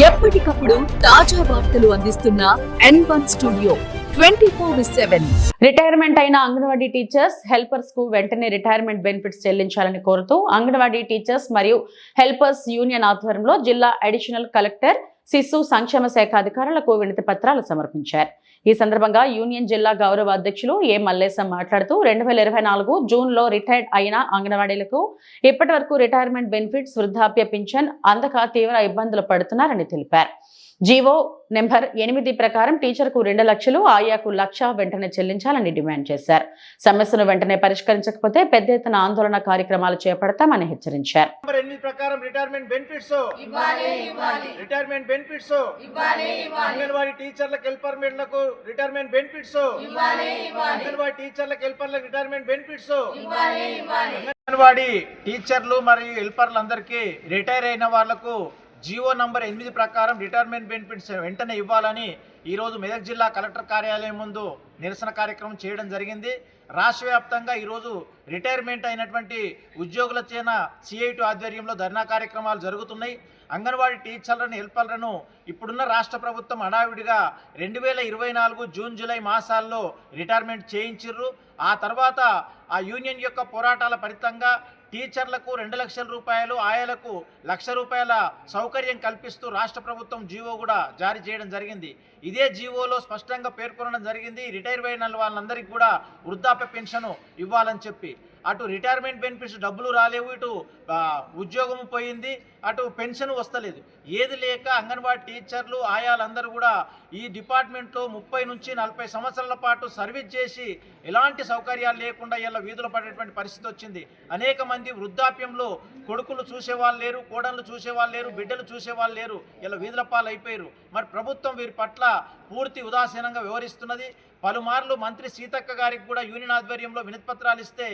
ఎప్పటికప్పుడు తాజా వార్తలు అందిస్తున్న N1 స్టూడియో 24/7. రిటైర్మెంట్ అయిన అంగన్వాడీ టీచర్స్ హెల్పర్స్ కు వెంటనే రిటైర్మెంట్ బెనిఫిట్స్ చెల్లించాలని కోరుతూ అంగన్వాడీ టీచర్స్ మరియు హెల్పర్స్ యూనియన్ ఆధ్వర్యంలో జిల్లా అడిషనల్ కలెక్టర్ శిశు సంక్షేమ శాఖ అధికారులకు వినతి పత్రాలు సమర్పించారు. ఈ సందర్భంగా యూనియన్ జిల్లా గౌరవ అధ్యక్షులు ఏ మల్లేశం మాట్లాడుతూ 2024 జూన్లో రిటైర్డ్ అయిన అంగన్వాడీలకు ఇప్పటి వరకు రిటైర్మెంట్ బెనిఫిట్స్, వృద్ధాప్య పింఛన్ అందక తీవ్ర ఇబ్బందులు పడుతున్నారని తెలిపారు. జీవో నెంబర్ 8 ప్రకారం టీచర్కు 2 లక్షలు, ఆయాకు 1,00,000 వెంటనే చెల్లించాలని డిమాండ్ చేశారు. సమస్యను వెంటనే పరిష్కరించకపోతే పెద్ద ఎత్తున ఆందోళన కార్యక్రమాలు చేపడతామని హెచ్చరించారు. అంగన్వాడీ టీచర్లకు హెల్పర్లకు రిటైర్మెంట్ బెనిఫిట్స్ అంగన్వాడీ టీచర్లు మరియు హెల్పర్లందరికీ రిటైర్ అయిన వాళ్లకు జీవో నంబర్ 8 ప్రకారం రిటైర్మెంట్ బెనిఫిట్స్ వెంటనే ఇవ్వాలని ఈరోజు మెదక్ జిల్లా కలెక్టర్ కార్యాలయం ముందు నిరసన కార్యక్రమం చేయడం జరిగింది. రాష్ట్ర వ్యాప్తంగా ఈరోజు రిటైర్మెంట్ అయినటువంటి ఉద్యోగుల చేన CI2 ఆధ్వర్యంలో ధర్నా కార్యక్రమాలు జరుగుతున్నాయి. అంగన్వాడీ టీచర్లను, హెల్పర్లను ఇప్పుడున్న రాష్ట్ర ప్రభుత్వం హడావిడిగా 2024 జూన్ జూలై మాసాల్లో రిటైర్మెంట్ చేయించిర్రు. ఆ తర్వాత ఆ యూనియన్ యొక్క పోరాటాల ఫలితంగా టీచర్లకు 2 లక్షల రూపాయలు, ఆయాలకు 1,00,000 రూపాయల సౌకర్యం కల్పిస్తూ రాష్ట్ర ప్రభుత్వం జీవో కూడా జారీ చేయడం జరిగింది. ఇదే జీవోలో స్పష్టంగా పేర్కొనడం జరిగింది, రిటైర్ అయిన వాళ్ళందరికీ కూడా వృద్ధాప్య పెన్షన్ ఇవ్వాలని చెప్పి. అటు రిటైర్మెంట్ బెనిఫిట్స్ డబ్బులు రాలేవు, ఇటు ఉద్యోగం పోయింది, అటు పెన్షన్ వస్తలేదు. ఏది లేక అంగన్వాడీ టీచర్లు, ఆయాలందరూ కూడా ఈ డిపార్ట్మెంట్లో 30 నుంచి 40 సంవత్సరాల పాటు సర్వీస్ చేసి ఎలాంటి సౌకర్యాలు లేకుండా ఇలా వీధులు పడేటువంటి పరిస్థితి వచ్చింది. అనేక మంది వృద్ధాప్యంలో కొడుకులు చూసేవాళ్ళు లేరు, కోడళ్ళు చూసేవాళ్ళు లేరు, బిడ్డలు చూసేవాళ్ళు లేరు, ఇలా వీధుల పాలు అయిపోయారు. మరి ప్రభుత్వం వీరి పట్ల పూర్తి ఉదాసీనంగా వ్యవహరిస్తున్నది. పలుమార్లు మంత్రి సీతక్క గారికి కూడా యూనియన్ ఆధ్వర్యంలో వినతిపత్రాలు ఇస్తే